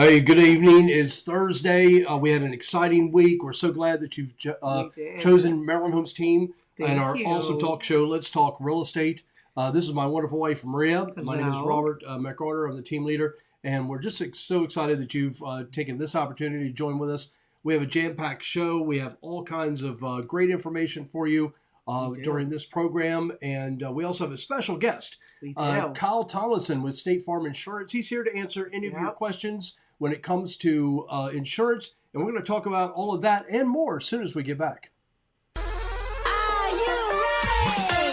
Hey, good evening. It's Thursday. We had an exciting week. We're so glad that you've We did. chosen Maryland Homes team and Thank our awesome you. talk show, Let's Talk Real Estate. This is my wonderful wife, Maria. My name is Hello. Robert McArtor. I'm the team leader, and we're just so excited that you've taken this opportunity to join with us. We have a jam-packed show. We have all kinds of great information for you during this program, and we also have a special guest, We do. Kyle Tomlinson with State Farm Insurance. He's here to answer any of your Yep. questions when it comes to insurance. And we're going to talk about all of that and more as soon as we get back. Are you ready?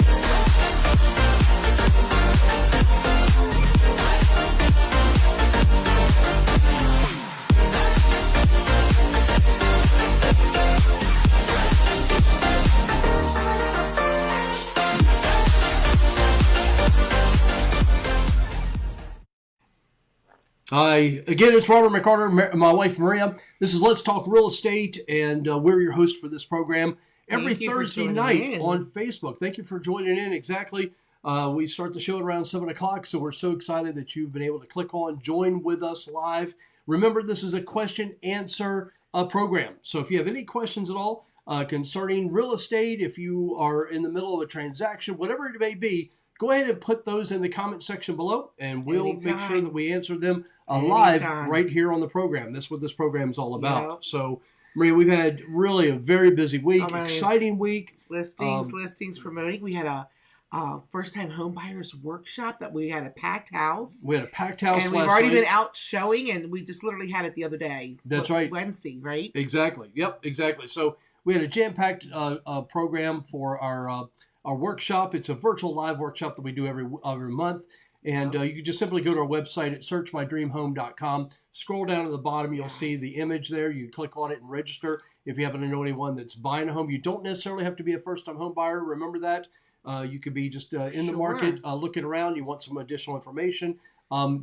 Hi, again, it's Robert McArtor, my wife Maria. This is Let's Talk Real Estate, and we're your host for this program every Thank you for Thursday joining night in. on Facebook. Thank you for joining in. Exactly. We start the show at around 7 o'clock, so we're so excited that you've been able to click on, join with us live. Remember, this is a question-answer program. So if you have any questions at all concerning real estate, if you are in the middle of a transaction, whatever it may be, go ahead and put those in the comment section below, and we'll make sure Anytime. that we answer them live Anytime. right here on the program. That's what this program is all about. Yep. So, Maria, we've had really a very busy week, Oh, man, exciting week. Listings promoting. We had a first-time home buyers workshop that we had a packed house. We had a packed house And we've last already night. been out showing, and we just literally had it the other day. That's right. Wednesday, right? Exactly. Yep, exactly. So we had a jam-packed program for our workshop. It's a virtual live workshop that we do every month. And you can just simply go to our website at searchmydreamhome.com. Scroll down to the bottom. You'll see the image there. You can click on it and register. If you happen to know anyone that's buying a home, you don't necessarily have to be a first-time home buyer. Remember that. You could be just in the market looking around. You want some additional information.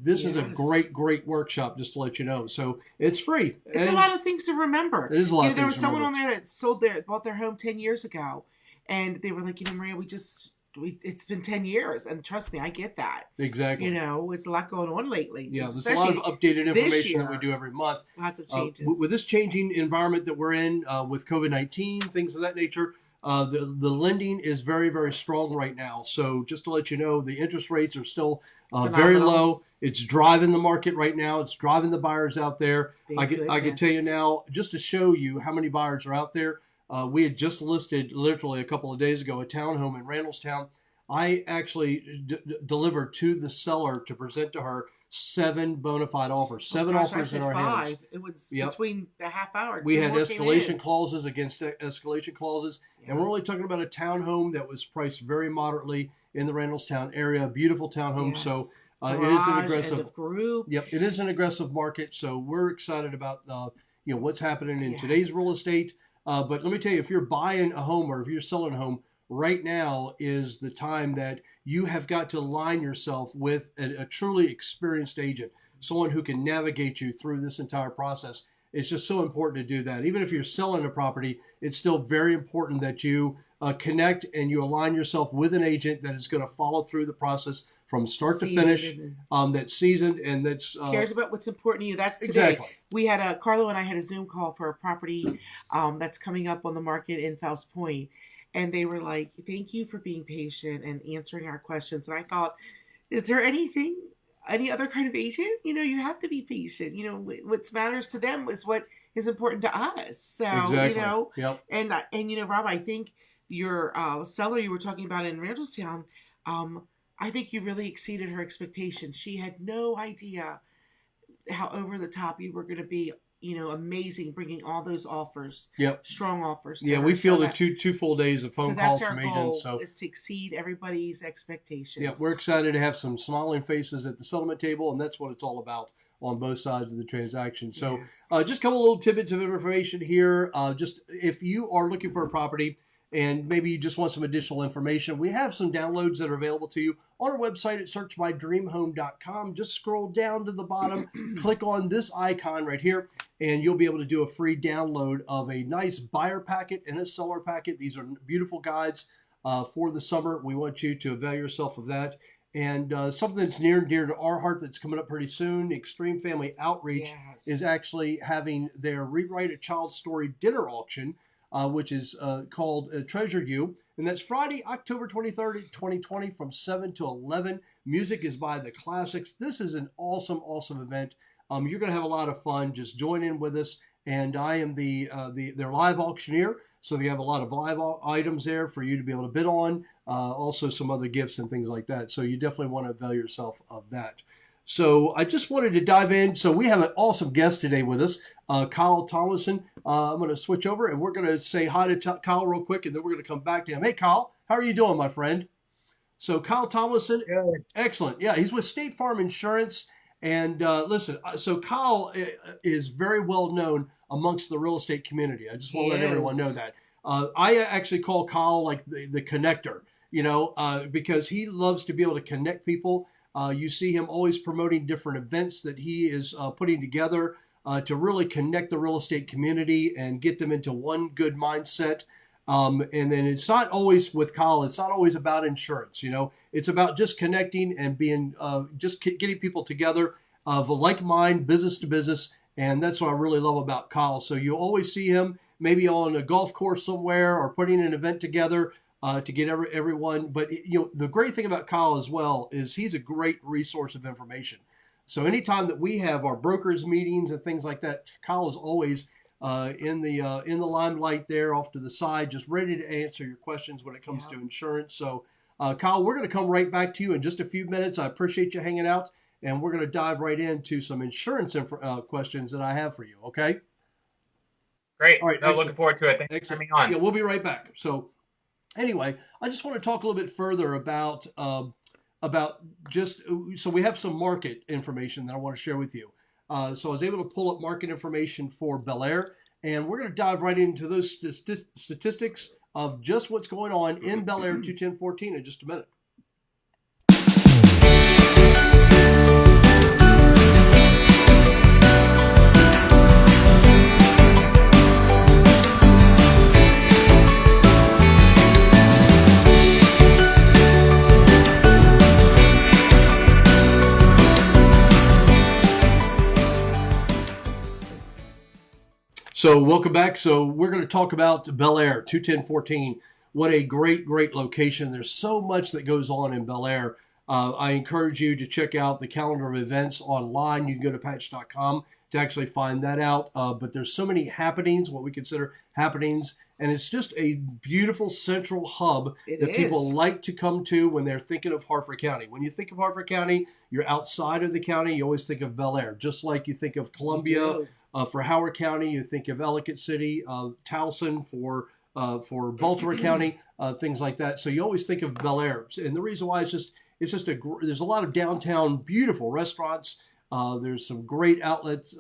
This is a great workshop, just to let you know. So it's free. It's a lot of things to remember. It is a lot of There things was to someone remember. on there that bought their home 10 years ago. And they were like, Maria, it's been 10 years. And trust me, I get that. Exactly. It's a lot going on lately. Yeah, there's a lot of updated information that we do every month. Lots of changes. With this changing environment that we're in with COVID-19, things of that nature, the lending is very, very strong right now. So just to let you know, the interest rates are still very low. It's driving the market right now. It's driving the buyers out there. I can tell you now, just to show you how many buyers are out there, we had just listed literally a couple of days ago a townhome in Randallstown. I actually delivered to the seller to present to her 7 bona fide offers, 7 offers in our hands. It was between a half hour. We 2 had more escalation clauses against escalation clauses, and we're Yeah. only talking about a townhome that was priced very moderately in the Randallstown area, a beautiful townhome. Yes. So it is an Garage, aggressive end of group. Yep, it is an aggressive market. So we're excited about what's happening in today's real estate. But let me tell you, if you're buying a home or if you're selling a home, right now is the time that you have got to align yourself with a truly experienced agent, someone who can navigate you through this entire process. It's just so important to do that. Even if you're selling a property, it's still very important that you connect and you align yourself with an agent that is going to follow through the process from start to finish, that's seasoned and that's cares about what's important to you. That's today. Exactly. We had Carlo and I had a Zoom call for a property that's coming up on the market in Fowles Point. And they were like, thank you for being patient and answering our questions. And I thought, is there any other kind of agent? You have to be patient. What matters to them is what is important to us. So, Exactly. Yep. and Rob, I think your seller you were talking about in Randallstown, I think you really exceeded her expectations. She had no idea how over the top you were going to be. Amazing, bringing all those offers, strong offers. Yeah, we feel the two full days of phone calls from agents. So that's our goal, is to exceed everybody's expectations. Yeah, we're excited to have some smiling faces at the settlement table, and that's what it's all about on both sides of the transaction. So just a couple little tidbits of information here. Just if you are looking for a property and maybe you just want some additional information, we have some downloads that are available to you on our website at searchmydreamhome.com. Just scroll down to the bottom, click on this icon right here, and you'll be able to do a free download of a nice buyer packet and a seller packet. These are beautiful guides for the summer. We want you to avail yourself of that. And something that's near and dear to our heart that's coming up pretty soon, Extreme Family Outreach is actually having their Rewrite a Child's Story dinner auction, which is called Treasure You. And that's Friday, October 23rd, 2020 from 7 to 11. Music is by the Classics. This is an awesome, awesome event. You're going to have a lot of fun. Just join in with us. And I am their live auctioneer. So they have a lot of live items there for you to be able to bid on. Also some other gifts and things like that. So you definitely want to avail yourself of that. So I just wanted to dive in. So we have an awesome guest today with us, Kyle Tomlinson. I'm going to switch over and we're going to say hi to Kyle real quick, and then we're going to come back to him. Hey, Kyle, how are you doing, my friend? So Kyle Tomlinson, excellent. Yeah, he's with State Farm Insurance. And listen, so Kyle is very well known amongst the real estate community. I just want to let everyone know that. I actually call Kyle like the connector, because he loves to be able to connect people. You see him always promoting different events that he is putting together to really connect the real estate community and get them into one good mindset. And then it's not always with Kyle, it's not always about insurance, it's about just connecting and being, just getting people together of a like mind, business to business. And that's what I really love about Kyle. So you always see him maybe on a golf course somewhere or putting an event together to get everyone. But the great thing about Kyle as well is he's a great resource of information. So anytime that we have our brokers meetings and things like that, Kyle is always in the limelight there off to the side, just ready to answer your questions when it comes to insurance. So Kyle, we're going to come right back to you in just a few minutes. I appreciate you hanging out, and we're going to dive right into some insurance questions that I have for you. Okay. Great. All right. Looking forward to it. Thanks for coming on. Yeah, we'll be right back. So anyway, I just want to talk a little bit further about just, so we have some market information that I want to share with you. So I was able to pull up market information for Bel Air, and we're going to dive right into those statistics of just what's going on in Bel Air 21014 in just a minute. So welcome back. So we're going to talk about Bel Air 21014. What a great, great location. There's so much that goes on in Bel Air. I encourage you to check out the calendar of events online. You can go to patch.com to actually find that out. But there's so many happenings, what we consider happenings. And it's just a beautiful central hub that people like to come to when they're thinking of Harford County. When you think of Harford County, you're outside of the county, you always think of Bel Air. Just like you think of Columbia for Howard County, you think of Ellicott City, Towson for Baltimore County, things like that. So you always think of Bel Air. And the reason why there's a lot of downtown beautiful restaurants. There's some great outlets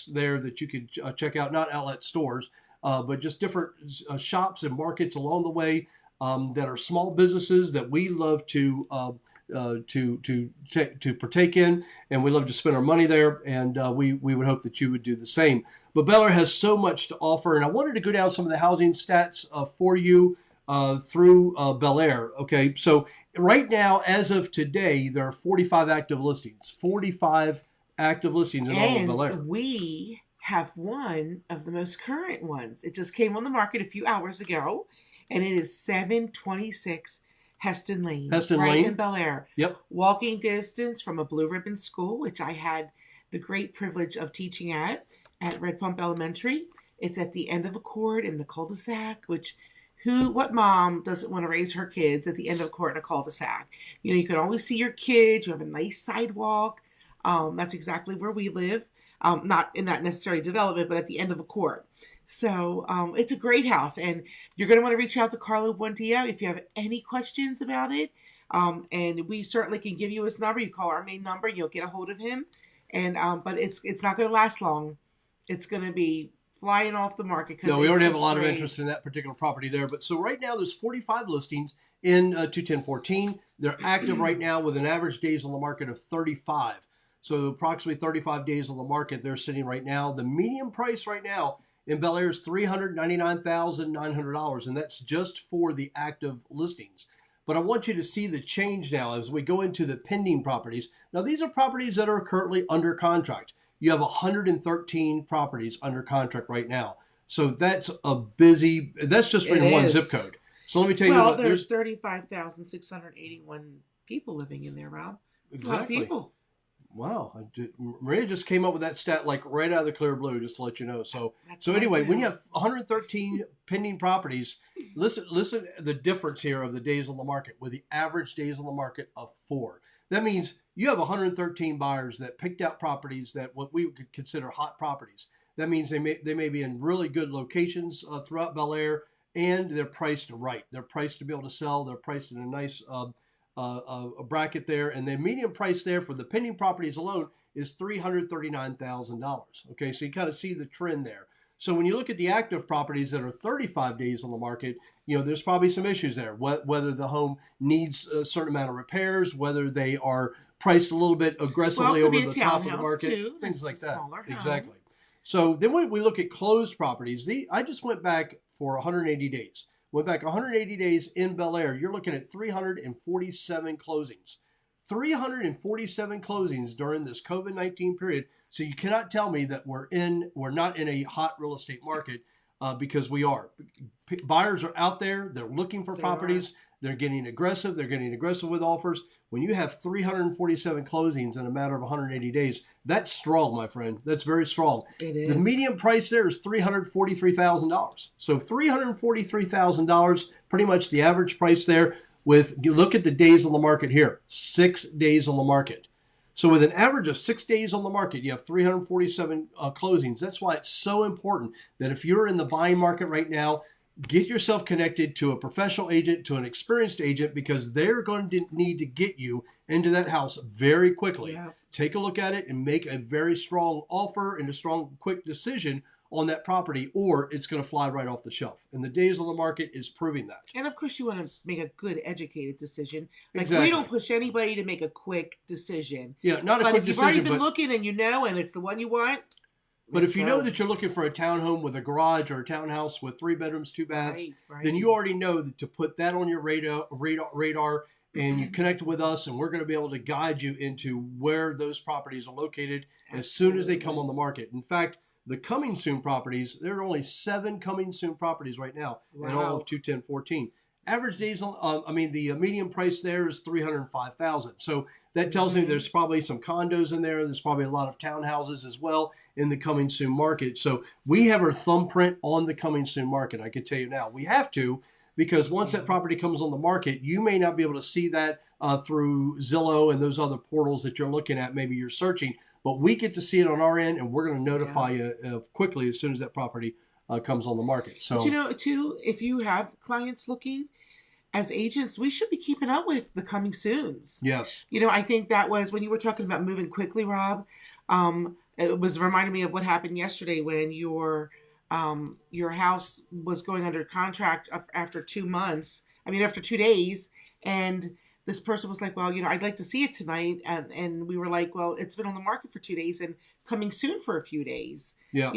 there that you could check out, not outlet stores, but just different shops and markets along the way that are small businesses that we love to partake in, and we love to spend our money there, and we would hope that you would do the same. But Bel Air has so much to offer, and I wanted to go down some of the housing stats for you through Bel Air. Okay, so right now, as of today, there are 45 active listings. 45 active listings in all of Bel Air. We have one of the most current ones. It just came on the market a few hours ago, and it is 726 Heston Lane, right in Bel Air. Yep. Walking distance from a Blue Ribbon school, which I had the great privilege of teaching at Red Pump Elementary. It's at the end of a court in the cul-de-sac, which what mom doesn't want to raise her kids at the end of a court in a cul-de-sac? You can always see your kids. You have a nice sidewalk. That's exactly where we live. Not in that necessary development, but at the end of a court. So it's a great house, and you're going to want to reach out to Carlo Buendia if you have any questions about it. And we certainly can give you his number. You call our main number, you'll get a hold of him. And but it's not going to last long. It's going to be flying off the market. No, we already have a lot of interest in that particular property there. But so right now there's 45 listings in 21014. They're active right now with an average days on the market of 35. So approximately 35 days on the market they're sitting right now. The median price right now in Bel Air is $399,900, and that's just for the active listings. But I want you to see the change now as we go into the pending properties. Now, these are properties that are currently under contract. You have 113 properties under contract right now. So that's that's just for one zip code. So let me tell you what. Well, there's 35,681 people living in there, Rob. It's exactly. A lot of people. Wow. Maria just came up with that stat like right out of the clear blue, just to let you know. So anyway, when you have 113 pending properties, listen the difference here of the days on the market with the average days on the market of 4. That means you have 113 buyers that picked out properties that what we would consider hot properties. That means they may be in really good locations throughout Bel Air, and they're priced right. They're priced to be able to sell. They're priced in a nice a bracket there, and the median price there for the pending properties alone is $339,000. Okay, so you kind of see the trend there. So when you look at the active properties that are 35 days on the market, there's probably some issues there. Whether the home needs a certain amount of repairs, whether they are priced a little bit aggressively over the top of the market, too. Things like that. Exactly. So then when we look at closed properties, I just went back for 180 days. Went back 180 days in Bel Air, you're looking at 347 closings. 347 closings during this COVID-19 period. So you cannot tell me that we're not in a hot real estate market because we are. Buyers are out there. They're looking for properties. They're getting aggressive. They're getting aggressive with offers. When you have 347 closings in a matter of 180 days, that's strong, my friend. That's very strong. It is. The median price there is $343,000. So $343,000, pretty much the average price there. Look at the days on the market here, 6 days on the market. So with an average of 6 days on the market, you have 347 closings. That's why it's so important that if you're in the buying market right now, get yourself connected to a professional agent, to an experienced agent, because they're going to need to get you into that house very quickly. Yeah. Take a look at it and make a very strong offer and a strong, quick decision on that property, or it's going to fly right off the shelf. And the days on the market is proving that. And of course, you want to make a good, educated decision. Like Exactly. We don't push anybody to make a quick decision. Yeah, not a quick decision. But if you've already been looking and and it's the one you want. But if you know that you're looking for a townhome with a garage or a townhouse with 3 bedrooms, 2 baths, right. then you already know that to put that on your radar, and you connect with us, and we're going to be able to guide you into where those properties are located as soon as they come on the market. In fact, the coming soon properties, there are only 7 coming soon properties right now in all of 21014. Average days the median price there is $305,000. So that tells me there's probably some condos in there. There's probably a lot of townhouses as well in the coming soon market. So we have our thumbprint on the coming soon market. I can tell you now, we have to, because once that property comes on the market, you may not be able to see that through Zillow and those other portals that you're looking at. Maybe you're searching, but we get to see it on our end, and we're going to notify you quickly as soon as that property comes on the market. So, but too, if you have clients looking, as agents, we should be keeping up with the coming soons. Yes. I think that was when you were talking about moving quickly, Rob. It was reminding me of what happened yesterday when your house was going under contract after 2 months. After 2 days, and this person was like, well, I'd like to see it tonight. And we were like, well, it's been on the market for 2 days and coming soon for a few days. Yeah.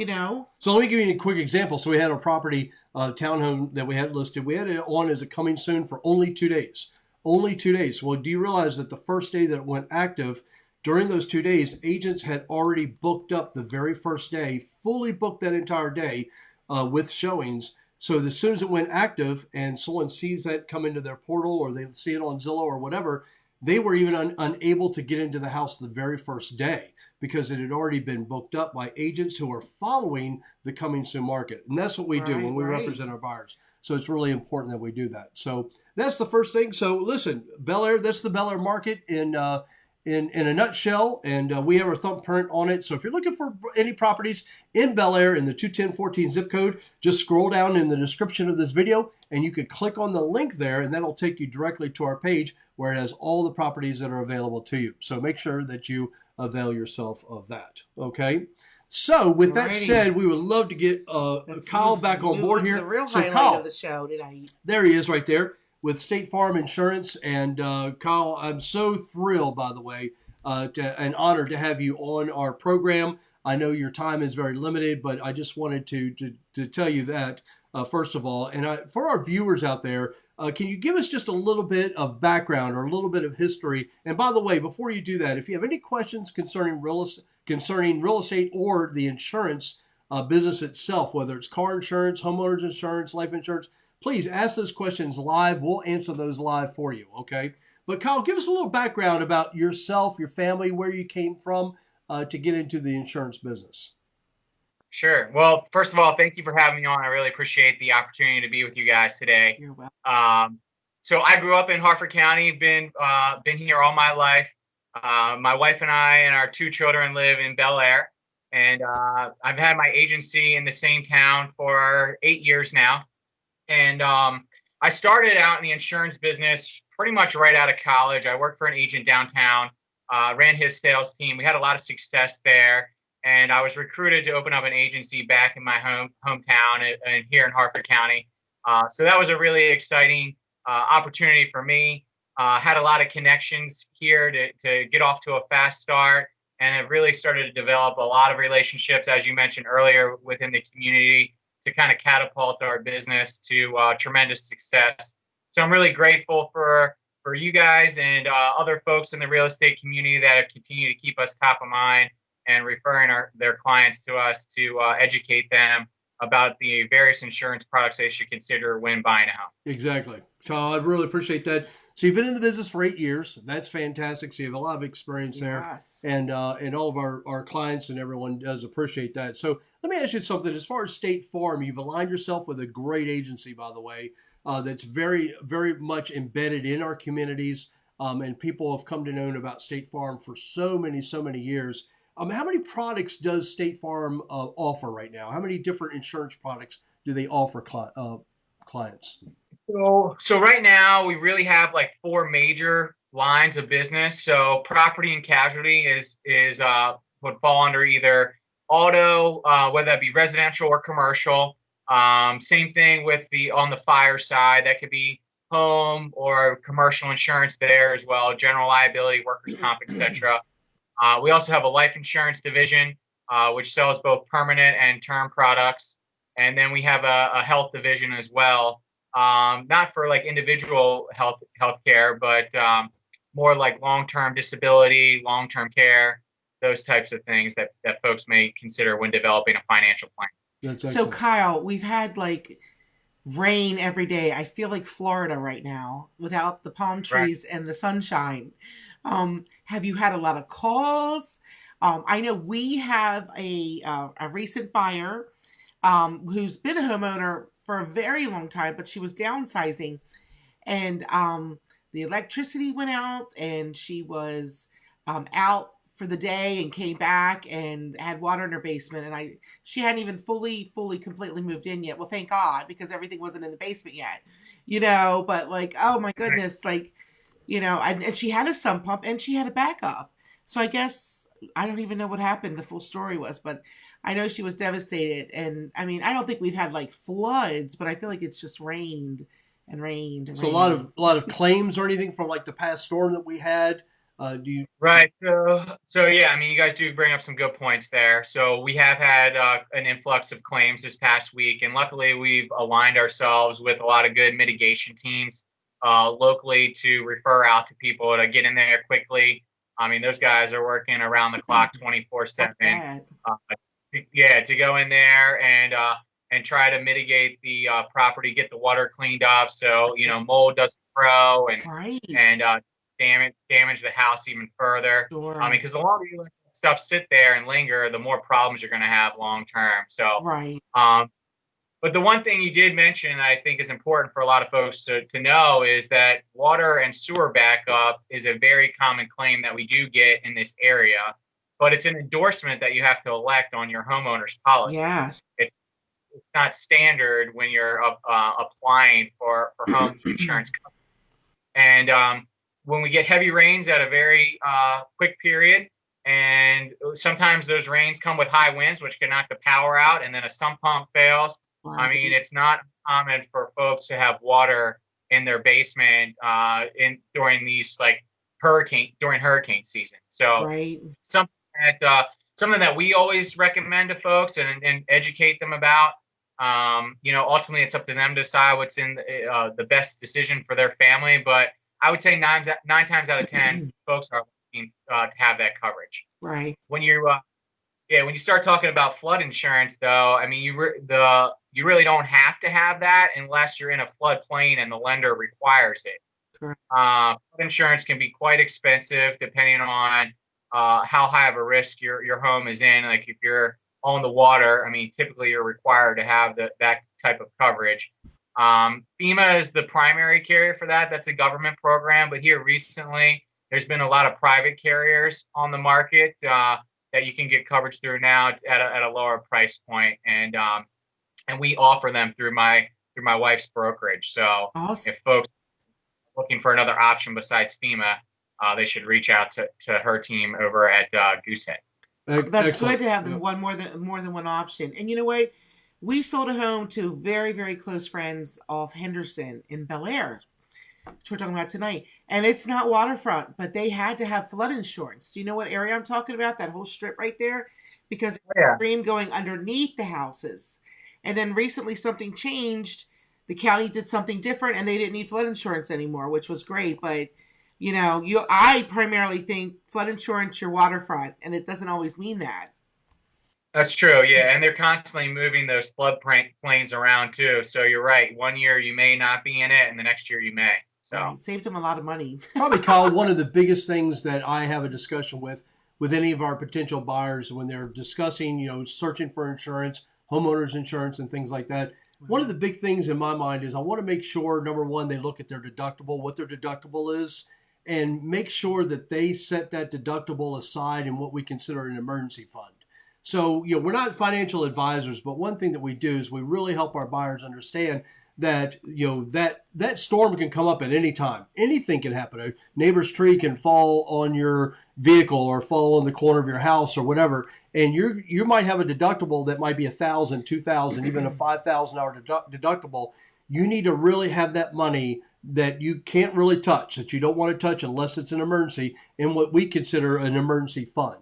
So let me give you a quick example. So we had a property, townhome that we had listed. We had it on as a coming soon for only 2 days. Only 2 days. Well, do you realize that the first day that it went active, during those 2 days, agents had already booked up the very first day, fully booked that entire day with showings. So as soon as it went active and someone sees that come into their portal, or they see it on Zillow or whatever, they were even unable to get into the house the very first day because it had already been booked up by agents who are following the coming soon market. And that's what we do when we represent our buyers. So it's really important that we do that. So that's the first thing. So listen, Bel Air, that's the Bel Air market in a nutshell, and we have our thumbprint on it. So if you're looking for any properties in Bel Air in the 21014 zip code, just scroll down in the description of this video, and you can click on the link there, and that'll take you directly to our page where it has all the properties that are available to you. So make sure that you avail yourself of that. Okay. So with that said, we would love to get Kyle back on board here. The real so highlight Kyle, of the show tonight. There he is right there with State Farm Insurance. And Kyle, I'm so thrilled, by the way, and honored to have you on our program. I know your time is very limited, but I just wanted to tell you that first of all. And for our viewers out there, can you give us just a little bit of background or a little bit of history? And by the way, before you do that, if you have any questions concerning real estate or the insurance business itself, whether it's car insurance, homeowners insurance, life insurance, please ask those questions live. We'll answer those live for you, okay? But Kyle, give us a little background about yourself, your family, where you came from to get into the insurance business. Sure. Well, first of all, thank you for having me on. I really appreciate the opportunity to be with you guys today. You're welcome. So I grew up in Harford County, been here all my life. My wife and I and our 2 children live in Bel Air, and I've had my agency in the same town for 8 years now. And I started out in the insurance business pretty much right out of college. I worked for an agent downtown, ran his sales team. We had a lot of success there. And I was recruited to open up an agency back in my hometown and here in Harford County. So that was a really exciting opportunity for me. Had a lot of connections here to get off to a fast start. And it really started to develop a lot of relationships, as you mentioned earlier, within the community to kind of catapult our business to tremendous success. So I'm really grateful for you guys and other folks in the real estate community that have continued to keep us top of mind and referring their clients to us to educate them about the various insurance products they should consider when buying a home. Exactly. So I really appreciate that. So you've been in the business for 8 years. That's fantastic. So you have a lot of experience there. Yes. And all of our clients and everyone does appreciate that. So let me ask you something. As far as State Farm, you've aligned yourself with a great agency, by the way, that's very, very much embedded in our communities. And people have come to know about State Farm for so many years. How many products does State Farm offer right now? How many different insurance products do they offer clients? So right now we really have like 4 major lines of business. So property and casualty would fall under either auto, whether that be residential or commercial. Same thing with on the fire side, that could be home or commercial insurance there as well, general liability, workers' comp, etc. We also have a life insurance division, which sells both permanent and term products. And then we have a health division as well, not for like individual health care, but more like long-term disability, long-term care, those types of things that folks may consider when developing a financial plan. So Kyle, we've had like rain every day. I feel like Florida right now without the palm trees and the sunshine. Have you had a lot of calls? I know we have a recent buyer who's been a homeowner for a very long time, but she was downsizing, and the electricity went out, and she was out for the day and came back and had water in her basement, and she hadn't even fully completely moved in yet. Well, thank God, because everything wasn't in the basement yet, but like, oh my goodness, like, and she had a sump pump and she had a backup. So I guess I don't even know what happened, the full story was, but I know she was devastated. And I mean, I don't think we've had like floods, but I feel like it's just rained and rained and so rained. a lot of claims or anything from like the past storm that we had. Right. So yeah, I mean, you guys do bring up some good points there. So we have had an influx of claims this past week, and luckily we've aligned ourselves with a lot of good mitigation teams locally to refer out to people to get in there quickly. I mean, those guys are working around the clock 24/7. To go in there and try to mitigate the property, get the water cleaned up so mold doesn't grow and damage the house even further. Sure. I mean, because the longer you let stuff sit there and linger, the more problems you're going to have long term. So right. But the one thing you did mention I think is important for a lot of folks to know is that water and sewer backup is a very common claim that we do get in this area, but it's an endorsement that you have to elect on your homeowner's policy. Yes. It's not standard when you're applying for home insurance coverage. And when we get heavy rains at a very quick period, and sometimes those rains come with high winds, which can knock the power out, and then a sump pump fails. Right. I mean, it's not common for folks to have water in their basement during these hurricane season. So right. something that we always recommend to folks and educate them about Ultimately it's up to them to decide what's in the best decision for their family. But I would say nine times out of 10, folks are looking to have that coverage. Right. When you start talking about flood insurance, though, I mean, you really don't have to have that unless you're in a floodplain and the lender requires it. Correct. Flood insurance can be quite expensive depending on how high of a risk your home is in. Like if you're on the water, I mean, typically you're required to have that type of coverage. FEMA is the primary carrier for that. That's a government program. But here recently, there's been a lot of private carriers on the market that you can get coverage through now at a lower price point, and we offer them through my wife's brokerage. So Awesome. if folks are looking for another option besides FEMA, they should reach out to her team over at Goosehead. That's good Excellent. to have them Yep. more than one option. And you know what? We sold a home to very, very close friends of Henderson in Bel Air, which we're talking about tonight. And it's not waterfront, but they had to have flood insurance. Do you know what area I'm talking about? That whole strip right there? Because Yeah. stream going underneath the houses. And then recently something changed. The county did something different and they didn't need flood insurance anymore, which was great. But I primarily think flood insurance, your waterfront, and it doesn't always mean that. That's true, yeah, and they're constantly moving those flood plains around too. So you're right. One year you may not be in it, and the next year you may. So Right. Saved them a lot of money. Probably, Kyle, one of the biggest things that I have a discussion with any of our potential buyers when they're discussing, searching for insurance, homeowners insurance, and things like that. One of the big things in my mind is I want to make sure, number one, they look at their deductible, what their deductible is, and make sure that they set that deductible aside in what we consider an emergency fund. So, we're not financial advisors, but one thing that we do is we really help our buyers understand that, that storm can come up at any time. Anything can happen. A neighbor's tree can fall on your vehicle or fall on the corner of your house or whatever. And you might have a deductible that might be $1,000, $2,000, even a $5,000 deductible. You need to really have that money that you can't really touch, that you don't want to touch unless it's an emergency, in what we consider an emergency fund.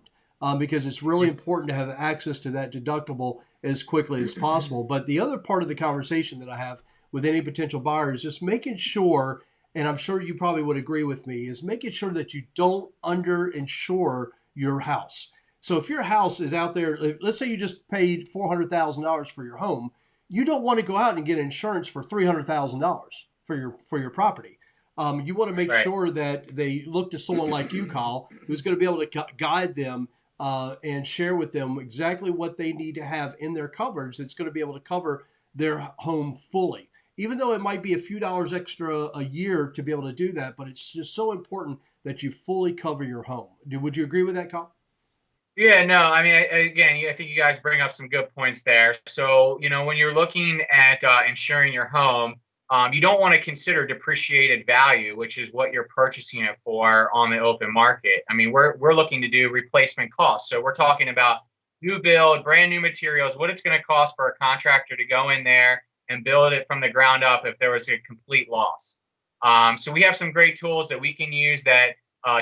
Because it's really important to have access to that deductible as quickly as possible. But the other part of the conversation that I have with any potential buyer is just making sure, and I'm sure you probably would agree with me, is making sure that you don't underinsure your house. So if your house is out there, let's say you just paid $400,000 for your home, you don't want to go out and get insurance for $300,000 for your property. You want to make right. sure that they look to someone like you, Kyle, who's going to be able to guide them and share with them exactly what they need to have in their coverage that's going to be able to cover their home fully. Even though it might be a few dollars extra a year to be able to do that, but it's just so important that you fully cover your home. Would you agree with that, Kyle? Yeah, no, I mean, again, I think you guys bring up some good points there. So, when you're looking at insuring your home, you don't want to consider depreciated value, which is what you're purchasing it for on the open market. I mean, we're looking to do replacement costs. So we're talking about new build, brand new materials, what it's going to cost for a contractor to go in there and build it from the ground up if there was a complete loss. So we have some great tools that we can use that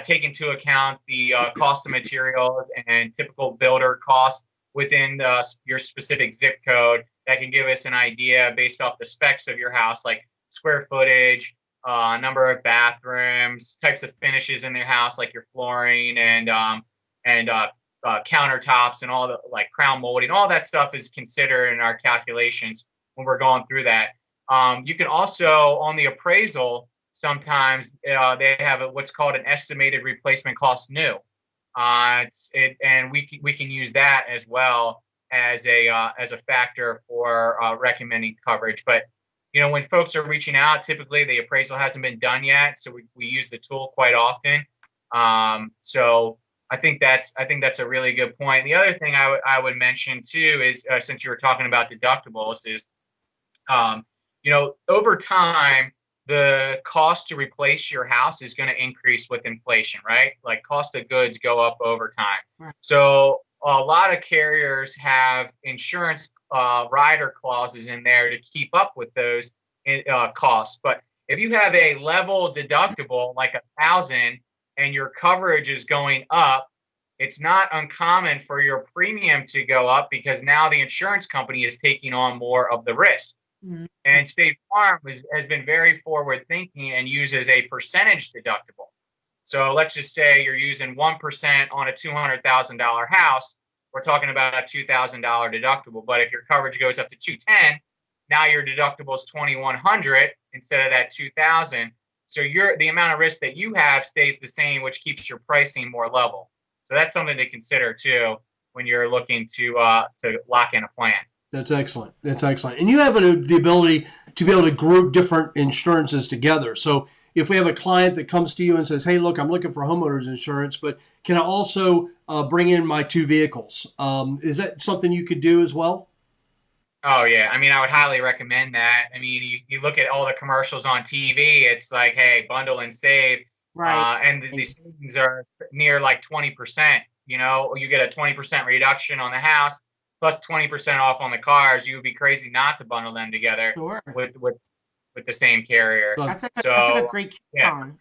take into account the cost of materials and typical builder costs within your specific zip code that can give us an idea based off the specs of your house, like square footage, number of bathrooms, types of finishes in their house, like your flooring and countertops and all the like crown molding. All that stuff is considered in our calculations when we're going through that. You can also, on the appraisal, sometimes they have what's called an estimated replacement cost new. And we can use that as well as a factor for recommending coverage. But when folks are reaching out, typically the appraisal hasn't been done yet, so we use the tool quite often. So I think that's a really good point. The other thing I would mention too is since you were talking about deductibles is over time the cost to replace your house is going to increase with inflation, right? Like cost of goods go up over time. Right. So a lot of carriers have insurance rider clauses in there to keep up with those costs. But if you have a level deductible like 1,000 and your coverage is going up, it's not uncommon for your premium to go up because now the insurance company is taking on more of the risk. Mhm. And State Farm has been very forward thinking and uses a percentage deductible. So let's just say you're using 1% on a $200,000 house. We're talking about a $2,000 deductible. But if your coverage goes up to 210, now your deductible is 2,100 instead of that 2,000. So the amount of risk that you have stays the same, which keeps your pricing more level. So that's something to consider too when you're looking to lock in a plan. That's excellent. That's excellent. And you have the ability to be able to group different insurances together. So if we have a client that comes to you and says, "Hey, look, I'm looking for homeowners insurance, but can I also bring in my two vehicles?" Is that something you could do as well? Oh yeah, I mean, I would highly recommend that. I mean, you look at all the commercials on TV. It's like, hey, bundle and save, Right. and the savings are near like 20%. You know, you get a 20% reduction on the house, plus 20% off on the cars. You would be crazy not to bundle them together Sure. with the same carrier. Uh, That's a So great yeah, coupon.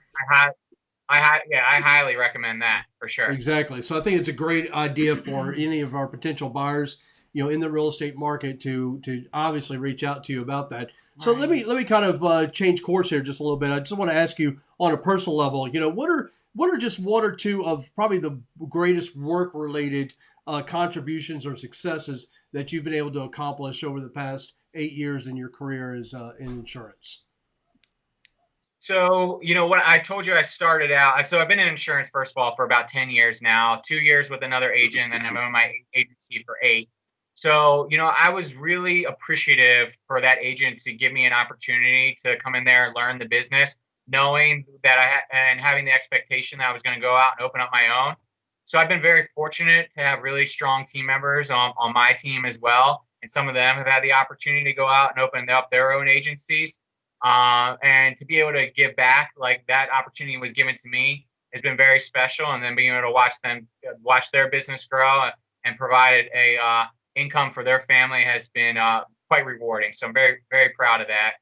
I highly recommend that for sure. Exactly. So I think it's a great idea for any of our potential buyers, in the real estate market to obviously reach out to you about that. So Right. let me kind of change course here just a little bit. I just want to ask you on a personal level, what are just one or two of probably the greatest work related contributions or successes that you've been able to accomplish over the past 8 years in your career as in insurance? So, what I told you, I started out. So I've been in insurance, first of all, for about 10 years now, 2 years with another agent, and I've been in my agency for 8. So, I was really appreciative for that agent to give me an opportunity to come in there and learn the business, knowing that and having the expectation that I was going to go out and open up my own. So I've been very fortunate to have really strong team members on my team as well. And some of them have had the opportunity to go out and open up their own agencies. And to be able to give back like that opportunity was given to me has been very special. And then being able to watch their business grow and provide a income for their family has been quite rewarding. So I'm very, very proud of that.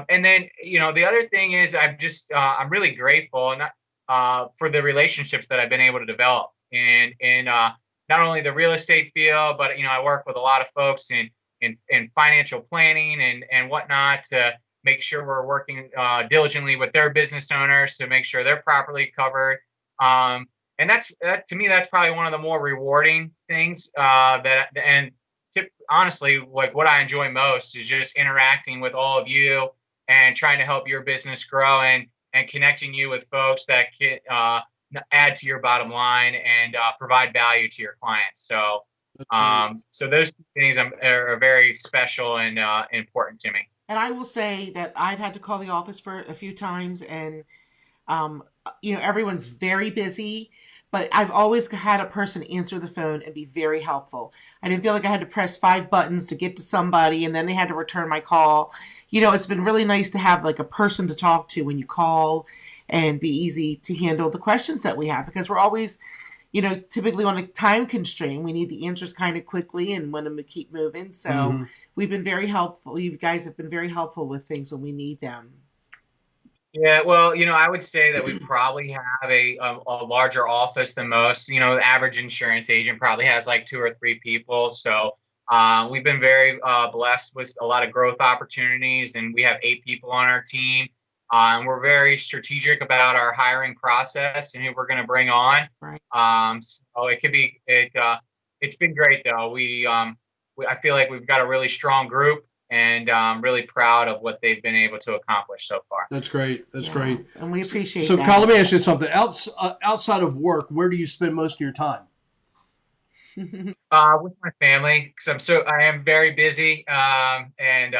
And then, the other thing is I'm really grateful for the relationships that I've been able to develop in not only the real estate field, but, I work with a lot of folks in financial planning and whatnot to make sure we're working diligently with their business owners to make sure they're properly covered. And to me, that's probably one of the more rewarding things honestly, like what I enjoy most is just interacting with all of you and trying to help your business grow and connecting you with folks that can add to your bottom line and provide value to your clients. So those things are very special and important to me. And I will say that I've had to call the office for a few times, and um, everyone's very busy, but I've always had a person answer the phone and be very helpful. I didn't feel like I had to press 5 buttons to get to somebody, and then they had to return my call. It's been really nice to have like a person to talk to when you call, and be easy to handle the questions that we have, because we're always typically on a time constraint. We need the answers kind of quickly and want them to keep moving. So Mhm. we've been very helpful. You guys have been very helpful with things when we need them. Yeah, well, I would say that we probably have a larger office than most. The average insurance agent probably has like 2 or 3 people. So we've been very blessed with a lot of growth opportunities, and we have 8 people on our team. And we're very strategic about our hiring process and who we're going to bring on. Right. So it's been great though. I feel like we've got a really strong group, and I'm really proud of what they've been able to accomplish so far. That's great. That's Yeah. great. And we appreciate So, that. Kyle, let me ask you something. Outside of work, where do you spend most of your time? With my family, because I am very busy. And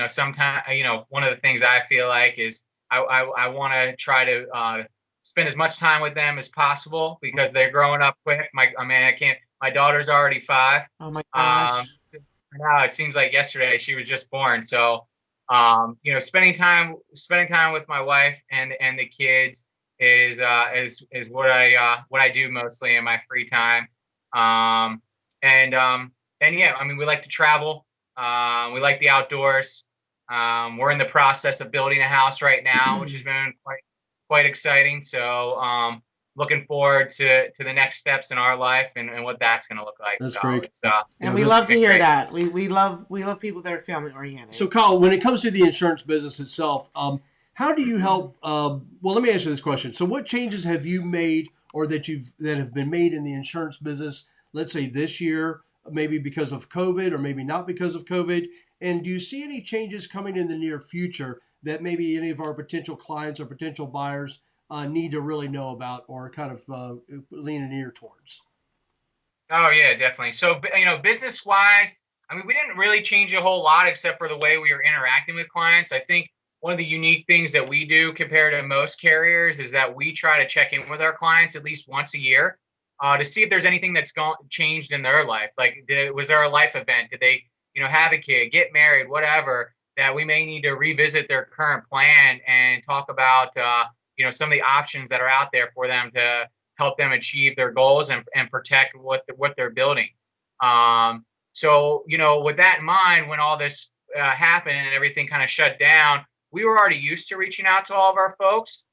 sometimes, one of the things I feel like is I want to try to spend as much time with them as possible because they're growing up quick. I can't. My daughter's already 5. Oh my gosh. So now it seems like yesterday she was just born. So, spending time with my wife and the kids is what I do mostly in my free time. Um, and yeah, I mean, we like to travel. We like the outdoors. We're in the process of building a house right now, which has been quite exciting. So, looking forward to the next steps in our life and what that's going to look like. That's So great. it's And Yeah, we that's love to been hear great. that. We love people that are family so. oriented. Kyle, when it comes to the insurance business itself, how do you help? Well, let me answer this question. So, what changes have you made, or that have been made in the insurance business? Let's say this year, maybe because of COVID, or maybe not because of COVID. And do you see any changes coming in the near future that maybe any of our potential clients or potential buyers need to really know about, or kind of lean an ear towards? Oh yeah, definitely. So business wise, I mean, we didn't really change a whole lot except for the way we were interacting with clients. I think one of the unique things that we do compared to most carriers is that we try to check in with our clients at least once a year to see if there's anything that's changed in their life. Like, was there a life event? Did they, have a kid, get married, whatever, that we may need to revisit their current plan and talk about, some of the options that are out there for them to help them achieve their goals and protect what they're building. So, with that in mind, when all this happened and everything kind of shut down, we were already used to reaching out to all of our folks.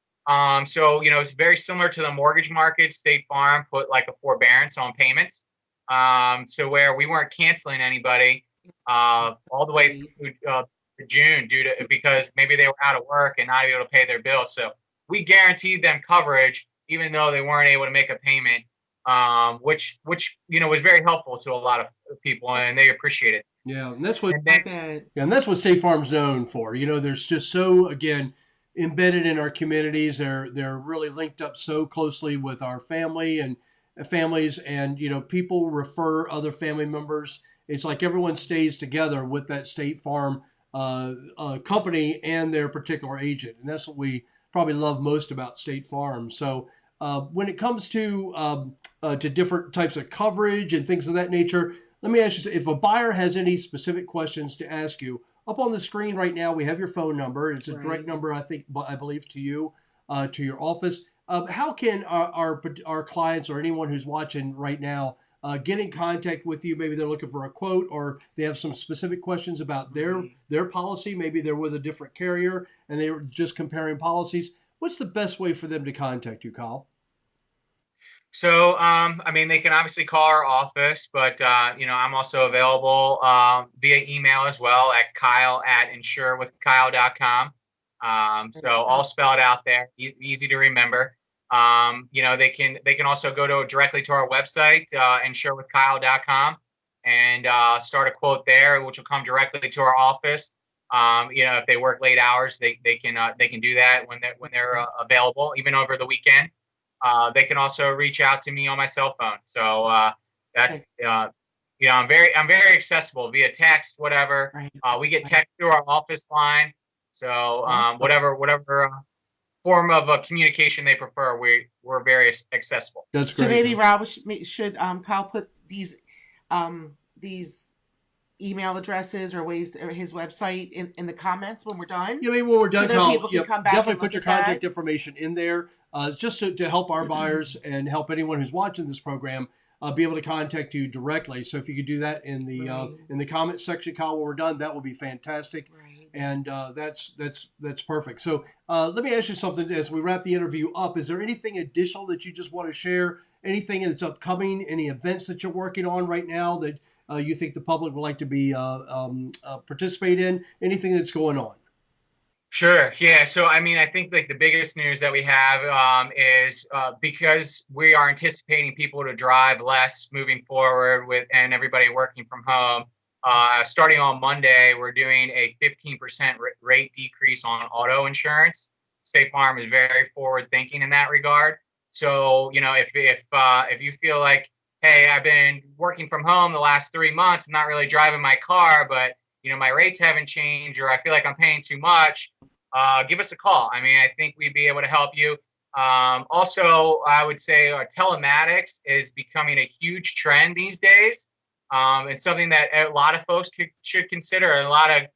So, it's very similar to the mortgage market. State Farm put like a forbearance on payments, to where we weren't canceling anybody all the way through to June because maybe they were out of work and not able to pay their bills. So we guaranteed them coverage even though they weren't able to make a payment, which was very helpful to a lot of people, and they appreciate it. Yeah, and that's what. And I then bet. Yeah, and that's what State Farm's known for. There's just so, again, embedded in our communities. They're really linked up so closely with our families, and people refer other family members. It's like everyone stays together with that State Farm company and their particular agent, and that's what we probably love most about State Farm. So when it comes to different types of coverage and things of that nature, let me ask you, if a buyer has any specific questions to ask you, up on the screen right now, we have your phone number. It's a direct number, I believe, to you, to your office. How can our clients or anyone who's watching right now get in contact with you? Maybe they're looking for a quote, or they have some specific questions about their policy. Maybe they're with a different carrier and they're just comparing policies. What's the best way for them to contact you, Kyle? So, I mean, they can obviously call our office, but I'm also available via email as well at kyle@insurewithkyle.com. So all spelled out there, easy to remember. They can also go directly to our website, insurewithkyle.com, and start a quote there, which will come directly to our office. If they work late hours, they can do that when they're available, even over the weekend. They can also reach out to me on my cell phone. So I'm very accessible via text, whatever. We get text through our office line. So whatever form of communication they prefer, we're very accessible. That's So great. maybe Rob should Kyle put these email addresses or ways or his website in the comments when we're done. Yeah, maybe when we're done, So that Kyle, people can come back definitely and put look your at that. contact information in there, just to help our buyers and help anyone who's watching this program be able to contact you directly. So if you could do that in the comment section, Kyle, when we're done, that would be fantastic. Right. And that's perfect. So let me ask you something as we wrap the interview up. Is there anything additional that you just want to share? Anything that's upcoming? Any events that you're working on right now that you think the public would like to be participate in? Anything that's going on? Sure. Yeah. So, I mean, I think like the biggest news that we have is because we are anticipating people to drive less moving forward and everybody working from home. Starting on Monday, we're doing a 15% rate decrease on auto insurance. State Farm is very forward thinking in that regard. So, if you feel like, hey, I've been working from home the last 3 months, not really driving my car, but my rates haven't changed, or I feel like I'm paying too much, give us a call. I mean, I think we'd be able to help you. Also, I would say telematics is becoming a huge trend these days. It's something that a lot of folks should consider. A lot of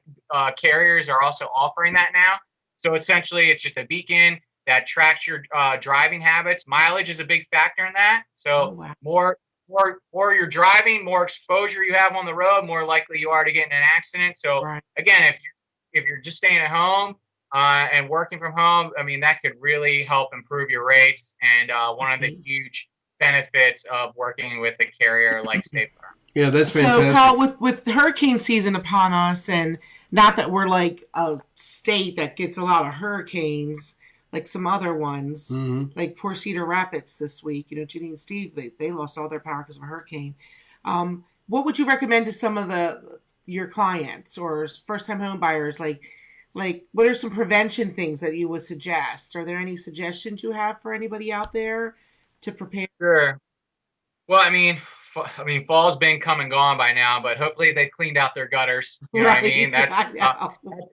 carriers are also offering that now. So essentially, it's just a beacon that tracks your driving habits. Mileage is a big factor in that. So more you're driving, more exposure you have on the road, more likely you are to get in an accident. So again, if you're just staying at home, and working from home, I mean, that could really help improve your rates. And one of the huge benefits of working with a carrier like State Farm. Yeah, that's So, fantastic. Kyle, with hurricane season upon us, and not that we're like a state that gets a lot of hurricanes, like some other ones, like poor Cedar Rapids this week. You know, Ginny and Steve, they lost all their power because of a hurricane. What would you recommend to some of your clients or first time home buyers? Like what are some prevention things that you would suggest? Are there any suggestions you have for anybody out there to prepare? Sure. Well, I mean, fall's been come and gone by now, but hopefully they cleaned out their gutters. You know what I mean? Right, That's I know.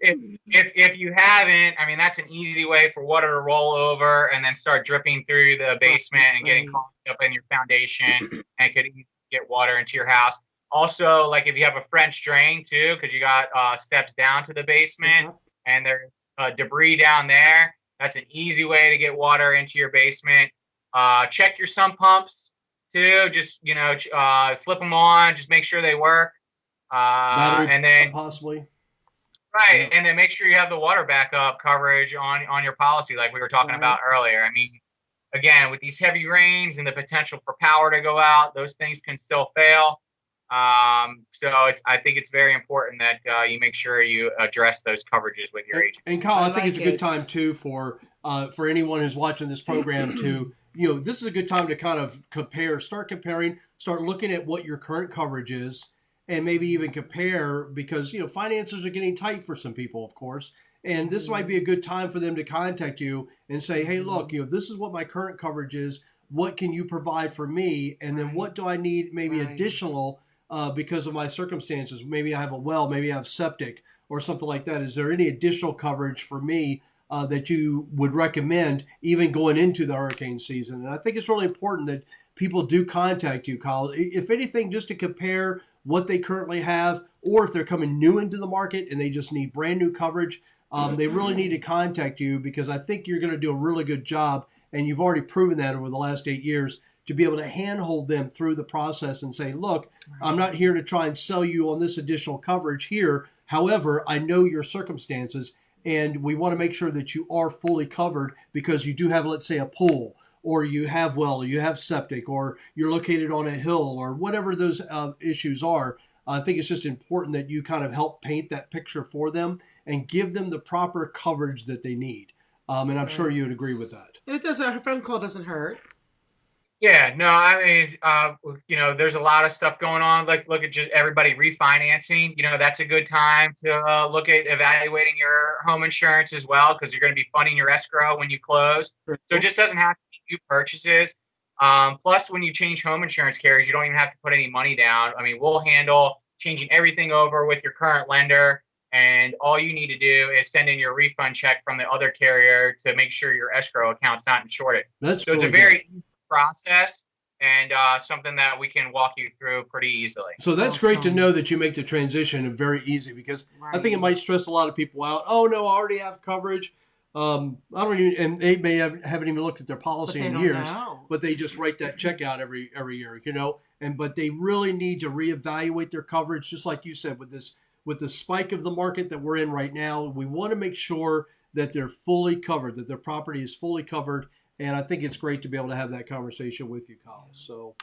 if you haven't, I mean, that's an easy way for water to roll over and then start dripping through the basement and getting Right. caught up in your foundation, and could easily get water into your house. Also, like if you have a French drain too, because you got steps down to the basement Yep. and there's debris down there, that's an easy way to get water into your basement. Check your sump pumps too. Just flip them on. Just make sure they work. Battery And then possibly. right, Yeah. and then make sure you have the water backup coverage on your policy, like we were talking Right. about earlier. I mean, again, with these heavy rains and the potential for power to go out, those things can still fail. So I think it's very important that you make sure you address those coverages with your agent. And Kyle, I think it's a like good it. time too for anyone who's watching this program to, this is a good time to kind of start comparing, start looking at what your current coverage is, and maybe even compare because finances are getting tight for some people, of course. And this might be a good time for them to contact you and say, hey, look, this is what my current coverage is. What can you provide for me? And then what do I need maybe Right. additional because of my circumstances? Maybe I have a well, maybe I have septic or something like that. Is there any additional coverage for me that you would recommend even going into the hurricane season? And I think it's really important that people do contact you, Kyle. If anything, just to compare what they currently have, or if they're coming new into the market and they just need brand new coverage, they really need to contact you because I think you're going to do a really good job. And you've already proven that over the last 8 years to be able to handhold them through the process and say, look, I'm not here to try and sell you on this additional coverage here. However, I know your circumstances and we want to make sure that you are fully covered because you do have, let's say, a pool or you have well, you have septic, or you're located on a hill or whatever those issues are. I think it's just important that you kind of help paint that picture for them and give them the proper coverage that they need. And I'm sure you would agree with that. And it doesn't. A phone call doesn't hurt. Yeah, no, I mean, there's a lot of stuff going on. Like, look at just everybody refinancing. That's a good time to look at evaluating your home insurance as well, because you're going to be funding your escrow when you close. So it just doesn't have to be new purchases. Plus, when you change home insurance carriers, you don't even have to put any money down. I mean, we'll handle changing everything over with your current lender. And all you need to do is send in your refund check from the other carrier to make sure your escrow account's not insured. That's So really it's a very easy process and something that we can walk you through pretty easily. So that's great to Awesome. know that you make the transition very easy because I think it Right. might stress a lot of people out. Oh no, I already have coverage. I don't even, and they may haven't even looked at their policy But they in don't years, know. but they just write that check out every year, but they really need to reevaluate their coverage, just like you said, with the spike of the market that we're in right now. We want to make sure that they're fully covered, that their property is fully covered. And I think it's great to be able to have that conversation with you, Kyle. So,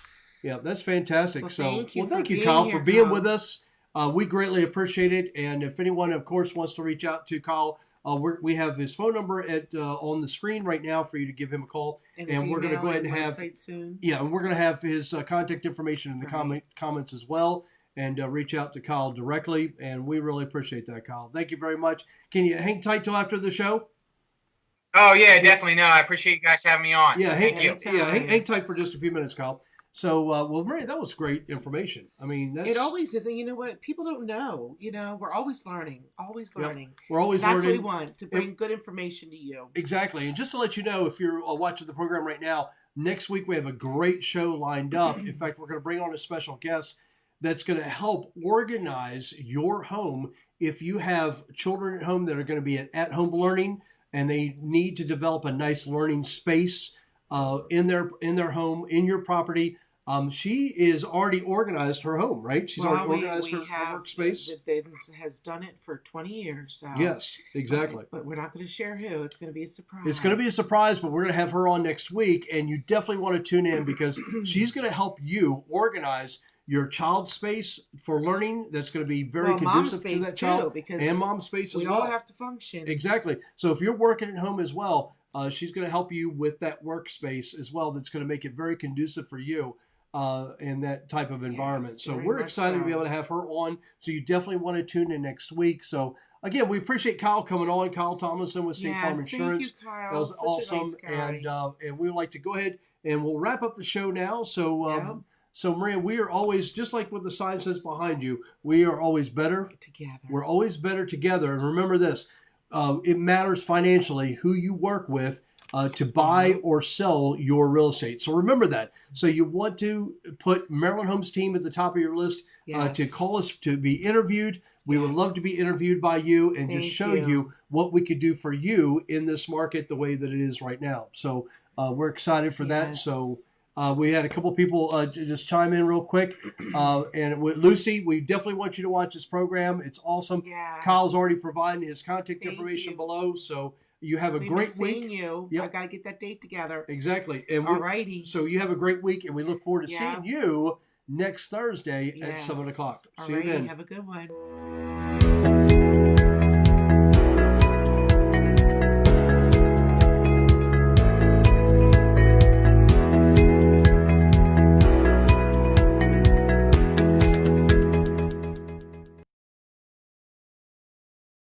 yeah, that's fantastic. Well, So, thank you thank for you, being Kyle, here, for being Kyle. with us. We greatly appreciate it. And if anyone, of course, wants to reach out to Kyle, we have his phone number on the screen right now for you to give him a call. And we're going to go ahead and have soon. yeah, and we're going to have his contact information in the comments as well. And reach out to Kyle directly. And we really appreciate that, Kyle. Thank you very much. Can you hang tight till after the show? Oh, yeah, definitely. No, I appreciate you guys having me on. Yeah, Thank you. hang tight for just a few minutes, Kyle. So, well, Mary, that was great information. I mean, It always is, and you know what? People don't know. We're always learning, always learning. we're always And that's learning. what we want, to bring good information to you. Exactly. And just to let you know, if you're watching the program right now, next week we have a great show lined up. In fact, we're going to bring on a special guest that's going to help organize your home if you have children at home that are going to be at home learning and they need to develop a nice learning space in their home, in your property. She is already organized her home, right? She's already organized we her have workspace. has done it for 20 years. So. Yes, exactly. But we're not going to share who. It's going to be a surprise. It's going to be a surprise, but we're going to have her on next week, and you definitely want to tune in because she's going to help you organize your child space for learning. That's going to be very conducive to that child, because and mom space as well. We all have to function. Exactly. So if you're working at home as well, she's going to help you with that workspace as well. That's going to make it very conducive for you. In that type of environment. So we're excited to be able to have her on. So you definitely want to tune in next week. So again, we appreciate Kyle coming on. Kyle Tomlinson with State Farm Insurance. Thank you, Kyle. That was Such awesome. A nice guy. And we would like to go ahead and we'll wrap up the show now. So so Maria, we are always, just like what the sign says behind you, we are always better together. We're always better together. And remember this, it matters financially who you work with to buy or sell your real estate. So remember that. So you want to put Maryland Homes team at the top of your list to call us to be interviewed. We would love to be interviewed by you and just show you what we could do for you in this market the way that it is right now. So we're excited for that. So we had a couple people just chime in real quick. And with Lucy, we definitely want you to watch this program. It's awesome. Kyle's already providing his contact information below. So you have a great week. Seeing you. I got to get that date together. Exactly. And alrighty. So you have a great week, and we look forward to seeing you next Thursday at 7 o'clock. See you then. Have a good one.